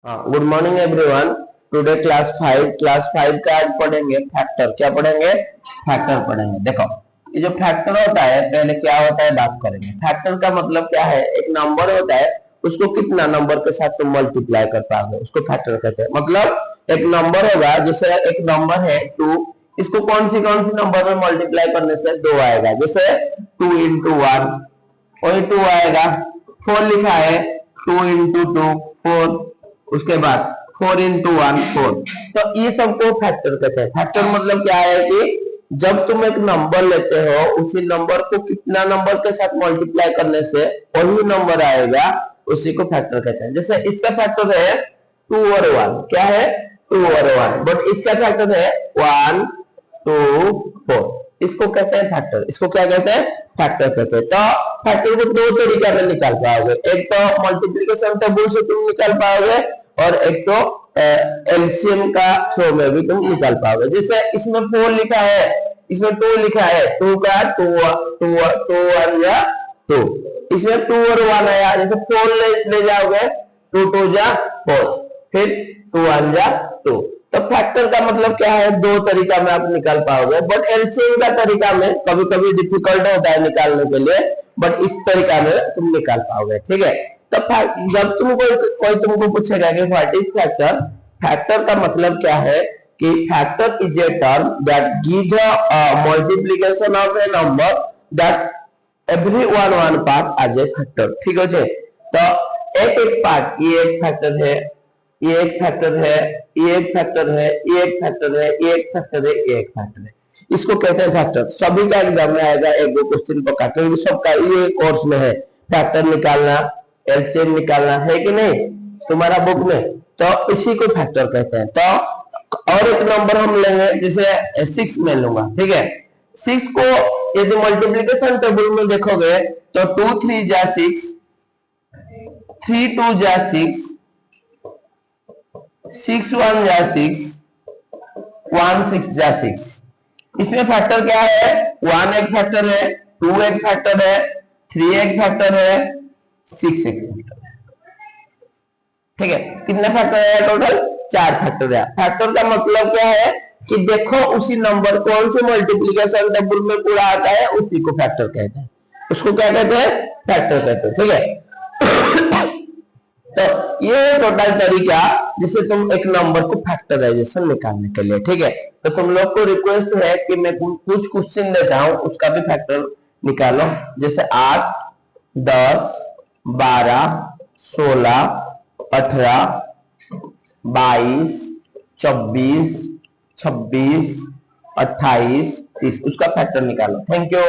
Good morning everyone. Today class 5 का आज पढ़ेंगे फैक्टर। क्या पढ़ेंगे? फैक्टर पढ़ेंगे। देखो, ये जो फैक्टर होता है, पहले क्या होता है बात करेंगे। फैक्टर का मतलब क्या है? एक नंबर होता है, उसको कितना नंबर के साथ तुम मल्टीप्लाई कर पाओगे, उसको फैक्टर कहते हैं। मतलब एक नंबर होगा, जैसे एक नंबर है 2, इसको कौन सी नंबर में मल्टीप्लाई करने से 2 आएगा। जैसे 2 इंटू 1 वही 2 आएगा। 4 लिखा है, 2 इंटू 2 4, उसके बाद 4 इंटू 1 4। तो ये सबको फैक्टर कहते हैं। फैक्टर मतलब क्या है कि जब तुम एक नंबर लेते हो, उसी नंबर को कितना नंबर के साथ मल्टीप्लाई करने से वही नंबर आएगा, उसी को फैक्टर कहते हैं। जैसे इसका फैक्टर है 2 और 1। क्या है? 2 और 1। बट इसका फैक्टर है 1 2 4। इसको कहते हैं फैक्टर। इसको क्या कहते हैं? फैक्टर कहते हैं। तो फैक्टर को दो तरीके में निकाल पाओगे। एक तो मल्टीप्लिकेशन टेबल से तुम निकाल पाओगे, और एक तो एलसीएम का थ्रो में भी तुम निकाल पाओगे। जैसे इसमें 4 लिखा है, इसमें 2 लिखा है, 2 का 2 1 या 2। इसमें 2 और 1 आया, जैसे 4 ले जाओगे, 2 2 जा 4, फिर 2 1 जा 2। तो फैक्टर का मतलब क्या है? दो तरीका में आप निकाल पाओगे। बट एलसीएम का तरीका में कभी कभी डिफिकल्ट होता है निकालने के लिए, बट इस तरीका में तुम निकाल पाओगे। ठीक है? तो जब कोई तुमको पूछेगा कि व्हाट इज फैक्टर, फैक्टर का मतलब क्या है कि factor is a term that gives a multiplication of a number that every one part as a factor. ठीक है? तो एक एक पार्ट, ये एक फैक्टर है, ये एक फैक्टर है, ये एक फैक्टर है, ये एक फैक्टर है, ये एक फैक्टर है, ये एक फैक्टर है। इसको कहते हैं फैक्टर। सभी का एग्जाम में आएगा, एक दो क्वेश्चन पक्का, क्योंकि सबका ये कोर्स में है फैक्टर निकालना, एलसीएम निकालना, है कि नहीं तुम्हारा बुक में? तो इसी को फैक्टर कहते हैं। तो और एक नंबर हम लेंगे, जैसे 6 में लूंगा। ठीक है? 6 को यदि मल्टीप्लिकेशन टेबल में देखोगे तो 2 3 जा 6, 3 2 जा 6, 6 1 जा 6, 1 6 जा 6। इसमें फैक्टर क्या है? 1 एक फैक्टर है, 2 एक फैक्टर है, 3 एक फैक्टर है, 6 एक फैक्टर है। ठीक है? कितने फैक्टर है टोटल? 4 फैक्टर है। फैक्टर का मतलब क्या है कि देखो उसी नंबर कौन से मल्टीप्लिकेशन टेबल में पूरा आता है, उसी को फैक्टर कहते हैं। उसको क्या कहते हैं? फैक्टर कहते हैं। ठीक है? तो ये टोटल तरीका जिससे तुम एक नंबर को फैक्टराइजेशन निकालने के लिए। ठीक है? तो तुम लोग को रिक्वेस्ट है कि मैं कुछ क्वेश्चन देता हूं, उसका भी फैक्टर निकालो। जैसे 8 10 12 16 18 22 24 26 28 30, उसका फैक्टर निकालो। Thank you.